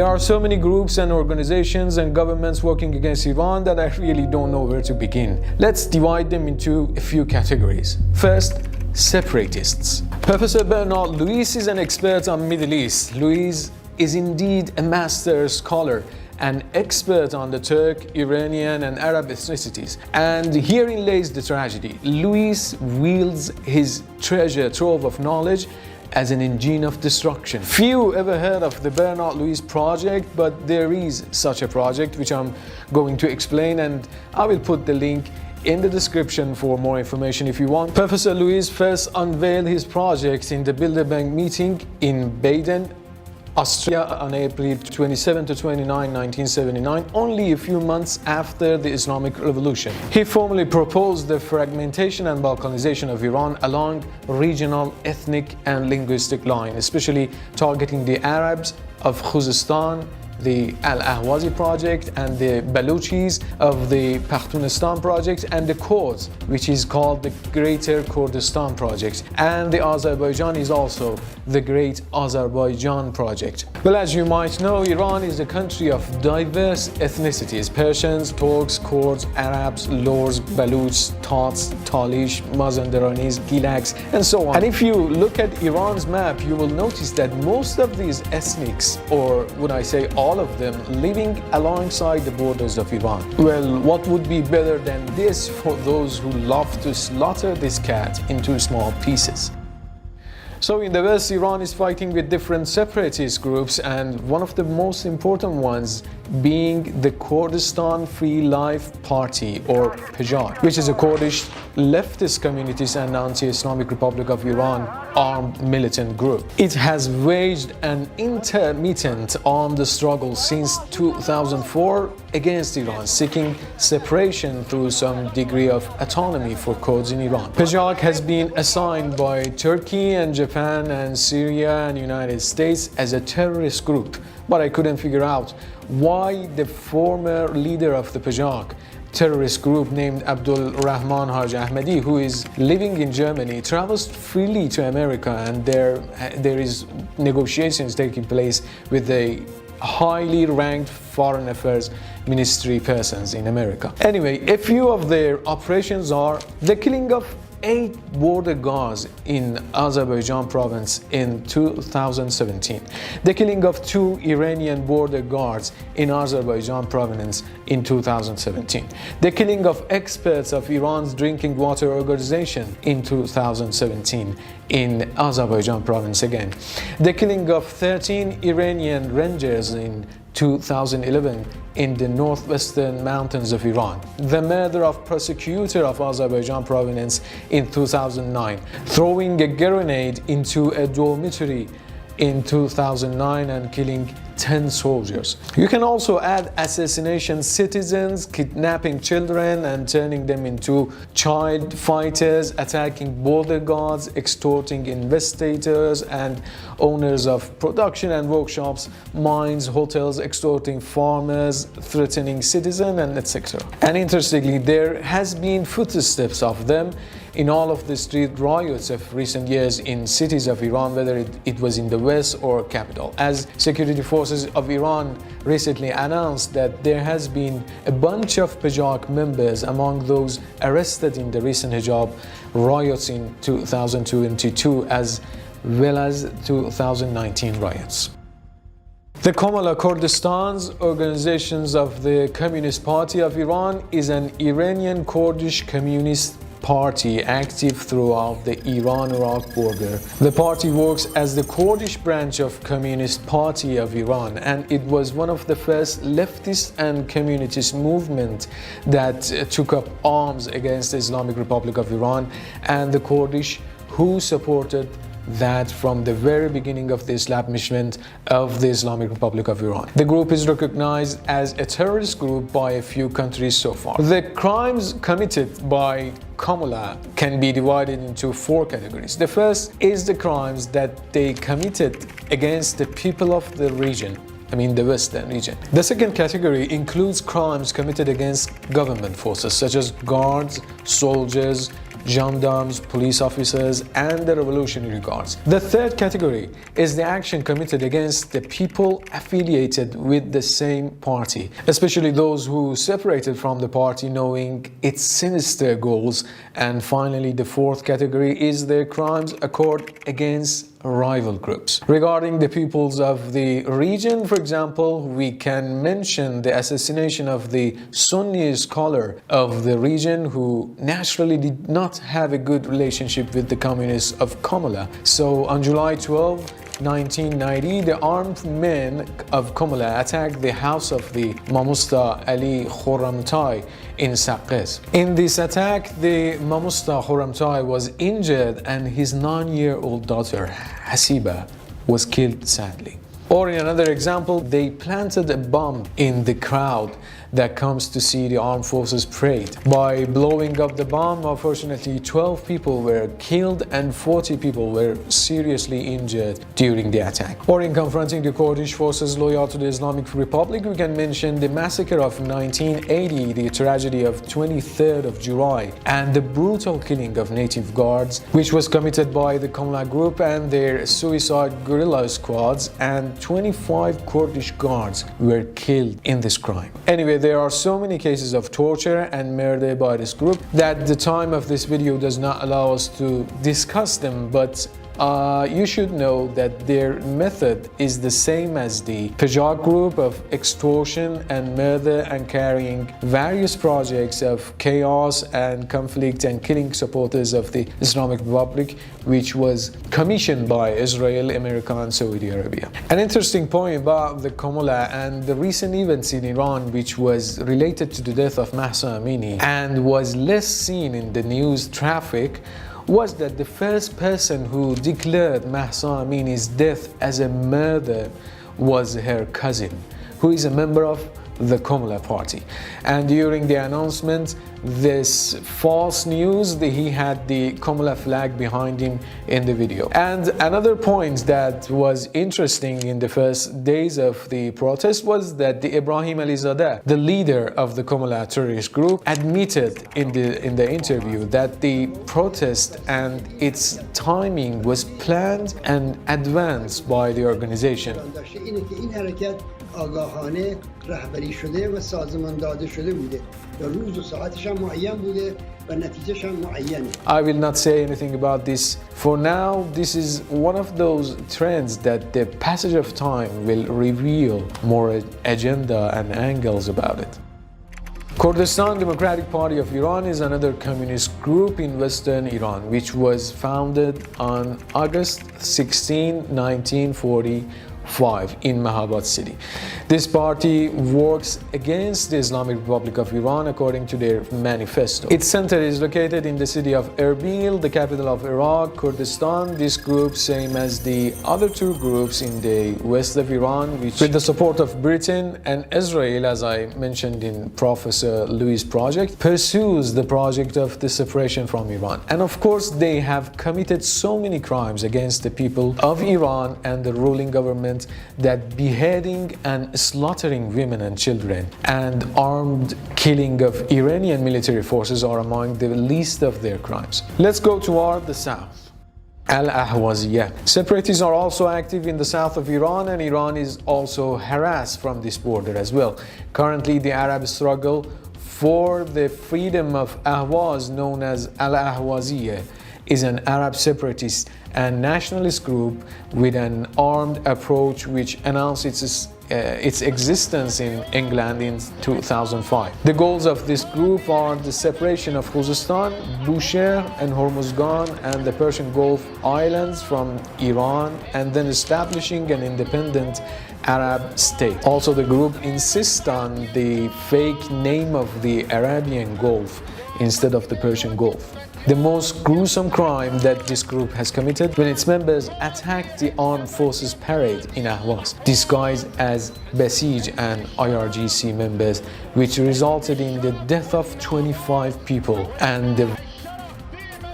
There are so many groups and organizations and governments working against Iran that I really don't know where to begin. Let's divide them into a few categories. First, separatists. Professor Bernard Lewis is an expert on Middle East. Lewis is indeed a master scholar, an expert on the Turk, Iranian, and Arab ethnicities. And herein lays the tragedy. Lewis wields his treasure trove of knowledge as an engine of destruction. Few ever heard of the Bernard Lewis project, but there is such a project which I'm going to explain, and I will put the link in the description for more information if you want. Professor Lewis first unveiled his project in the Bilderberg meeting in Baden, Austria on April 27 to 29, 1979, only a few months after the Islamic Revolution. He formally proposed the fragmentation and balkanization of Iran along regional, ethnic, and linguistic lines, especially targeting the Arabs of Khuzestan, the Al-Ahwazi project, and the Baluchis of the Pakhtunistan project, and the Kurds, which is called the Greater Kurdistan project, and the Azerbaijan is also the Great Azerbaijan project. Well, as you might know, Iran is a country of diverse ethnicities: Persians, Turks, Kurds, Arabs, Lurs, Baluchs, Tats, Talish, Mazandaranis, Gilaks, and so on. And if you look at Iran's map, you will notice that most of these ethnics, or would I say all of them, living alongside the borders of Iran. Well, what would be better than this for those who love to slaughter this cat into small pieces? So in the West, Iran is fighting with different separatist groups, and one of the most important ones being the Kurdistan Free Life Party, or PJAK, which is a Kurdish leftist communities and anti-Islamic Republic of Iran armed militant group. It has waged an intermittent armed struggle since 2004 against Iran, seeking separation through some degree of autonomy for Kurds in Iran. PJAK has been assigned by Turkey and Japan and Syria and United States as a terrorist group, but I couldn't figure out why the former leader of the PJAK terrorist group named Abdul Rahman Haj Ahmadi, who is living in Germany, travels freely to America, and there is negotiations taking place with the highly ranked foreign affairs ministry persons in America. Anyway, a few of their operations are the killing of 8 border guards in Azerbaijan province in 2017, the killing of 2 Iranian border guards in Azerbaijan province in 2017, the killing of experts of Iran's drinking water organization in 2017 in Azerbaijan province again, the killing of 13 Iranian rangers in 2011 in the northwestern mountains of Iran, the murder of prosecutor of Azerbaijan province in 2009, throwing a grenade into a dormitory in 2009 and killing 10 soldiers. You can also add assassination citizens, kidnapping children and turning them into child fighters, attacking border guards, extorting investigators and owners of production and workshops, mines, hotels, extorting farmers, threatening citizens, and etc. And interestingly, there has been footsteps of them in all of the street riots of recent years in cities of Iran, whether it was in the west or capital. As security forces of Iran recently announced that there has been a bunch of PJAK members among those arrested in the recent hijab riots in 2022 as well as 2019 riots. The Kamala Kurdistan's Organizations of the Communist Party of Iran is an Iranian Kurdish communist party active throughout the Iran-Iraq border. The party works as the Kurdish branch of Communist Party of Iran, and it was one of the first leftist and communist movement that took up arms against the Islamic Republic of Iran and the Kurdish, who supported that from the very beginning of the establishment of the Islamic Republic of Iran. The group is recognized as a terrorist group by a few countries so far. The crimes committed by Kamala can be divided into 4 categories. The first is the crimes that they committed against the people of the region, the Western region. The second category includes crimes committed against government forces such as guards, soldiers, gendarmes, police officers, and the Revolutionary Guards. The third category is the action committed against the people affiliated with the same party, especially those who separated from the party knowing its sinister goals. And finally, the fourth category is the crimes occurred against rival groups. Regarding the peoples of the region, for example, we can mention the assassination of the Sunni scholar of the region who naturally did not have a good relationship with the communists of Komala. So on July 12, 1990, the armed men of Komala attacked the house of the Mamusta Ali Khorramtai in Saqqez. In this attack, the Mamusta Khorramtai was injured and his 9-year-old daughter, Hasiba, was killed sadly. Or in another example, they planted a bomb in the crowd that comes to see the armed forces parade. By blowing up the bomb, unfortunately, 12 people were killed and 40 people were seriously injured during the attack. Or in confronting the Kurdish forces loyal to the Islamic Republic, we can mention the massacre of 1980, the tragedy of 23rd of July, and the brutal killing of native guards, which was committed by the Komala group and their suicide guerrilla squads, and 25 Kurdish guards were killed in this crime. Anyway, there are so many cases of torture and murder by this group that the time of this video does not allow us to discuss them, but you should know that their method is the same as the Pejag group of extortion and murder and carrying various projects of chaos and conflict and killing supporters of the Islamic Republic, which was commissioned by Israel, America, and Saudi Arabia. An interesting point about the Komala and the recent events in Iran, which was related to the death of Mahsa Amini and was less seen in the news traffic, was that the first person who declared Mahsa Amini's death as a murder was her cousin, who is a member of the Komala party. And during the announcement, this false news that he had the Komala flag behind him in the video. And another point that was interesting in the first days of the protest was that the Ibrahim Alizadeh, the leader of the Komala terrorist group, admitted in the interview that the protest and its timing was planned and advanced by the organization. آگاهانه رهبری شده و سازمان داده شده بوده و روز و ساعتش هم معین بوده و نتیجهش هم معینه. I will not say anything about this for now. This is one of those trends that the passage of time will reveal more agenda and angles about it. Kurdistan Democratic Party of Iran is another communist group in Western Iran, which was founded on August 16, 1945 in Mahabad city. This party works against the Islamic Republic of Iran according to their manifesto. Its center is located in the city of Erbil, the capital of Iraq, Kurdistan. This group, same as the other two groups in the west of Iran, which with the support of Britain and Israel, as I mentioned in Professor Louis' project, pursues the project of the separation from Iran. And of course, they have committed so many crimes against the people of Iran and the ruling government that beheading and slaughtering women and children and armed killing of Iranian military forces are among the least of their crimes. Let's go toward the south. Al-Ahwaziyah. Separatists are also active in the south of Iran, and Iran is also harassed from this border as well. Currently, the Arab struggle for the freedom of Ahwaz, known as Al-Ahwaziyah, is an Arab separatist and nationalist group with an armed approach which announced its existence in England in 2005. The goals of this group are the separation of Khuzestan, Bushehr and Hormuzgan and the Persian Gulf Islands from Iran, and then establishing an independent Arab state. Also, the group insists on the fake name of the Arabian Gulf instead of the Persian Gulf. The most gruesome crime that this group has committed when its members attacked the armed forces parade in Ahvaz, disguised as Basij and IRGC members, which resulted in the death of 25 people and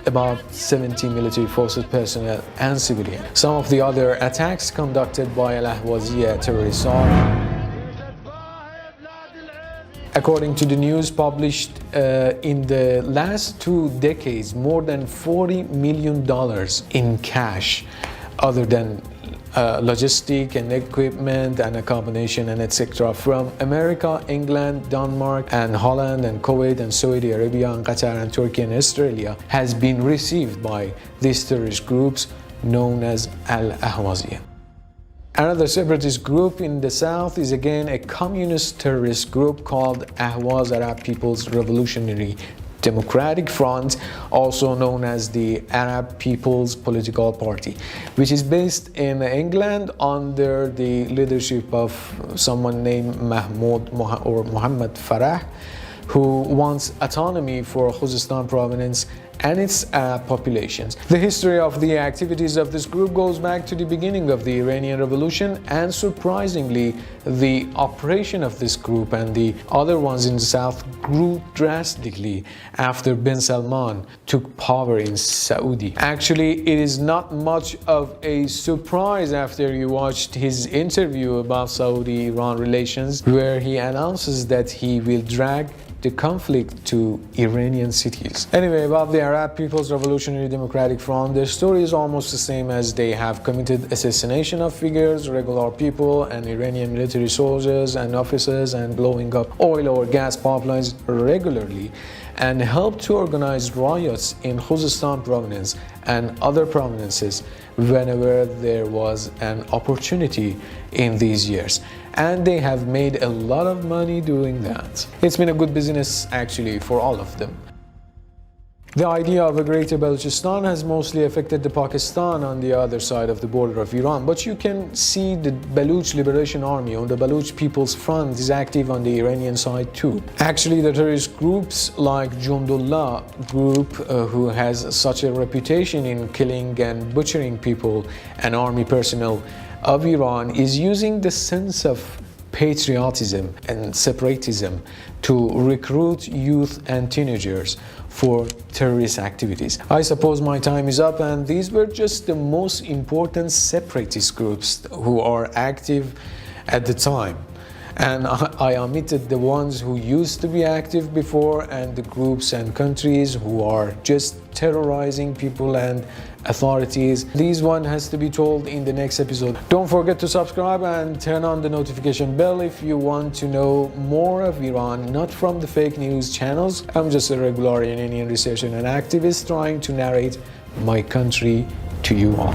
about 70 military forces personnel and civilians. Some of the other attacks conducted by Al-Ahwaziyah terrorists are According to the news published in the last 2 decades, more than $40 million in cash, other than logistic and equipment and accommodation and etc. from America, England, Denmark and Holland and Kuwait and Saudi Arabia and Qatar and Turkey and Australia has been received by these terrorist groups known as Al-Ahwaziyya. Another separatist group in the south is again a communist terrorist group called Ahwaz Arab People's Revolutionary Democratic Front, also known as the Arab People's Political Party, which is based in England under the leadership of someone named Muhammad Farah, who wants autonomy for Khuzestan province and its populations. The history of the activities of this group goes back to the beginning of the Iranian Revolution, and surprisingly, the operation of this group and the other ones in the south grew drastically after bin Salman took power in Saudi. Actually, it is not much of a surprise after you watched his interview about Saudi-Iran relations, where he announces that he will drag the conflict to Iranian cities. Anyway, about the Arab People's Revolutionary Democratic Front, their story is almost the same, as they have committed assassination of figures, regular people and Iranian military soldiers and officers, and blowing up oil or gas pipelines regularly, and helped to organize riots in Khuzestan province and other provinces whenever there was an opportunity in these years. And they have made a lot of money doing that. It's been a good business actually for all of them. The idea of a greater Balochistan has mostly affected the Pakistan on the other side of the border of Iran, but you can see the Baloch Liberation Army or the Baloch People's Front is active on the Iranian side too. Actually, the terrorist groups like Jundullah group, who has such a reputation in killing and butchering people and army personnel of Iran, is using the sense of patriotism and separatism to recruit youth and teenagers for terrorist activities. I suppose my time is up, and these were just the most important separatist groups who are active at the time. And I omitted the ones who used to be active before, and the groups and countries who are just terrorizing people and authorities. These one has to be told in the next episode. Don't forget to subscribe and turn on the notification bell if you want to know more of Iran, not from the fake news channels. I'm just a regular Iranian researcher and activist trying to narrate my country to you all.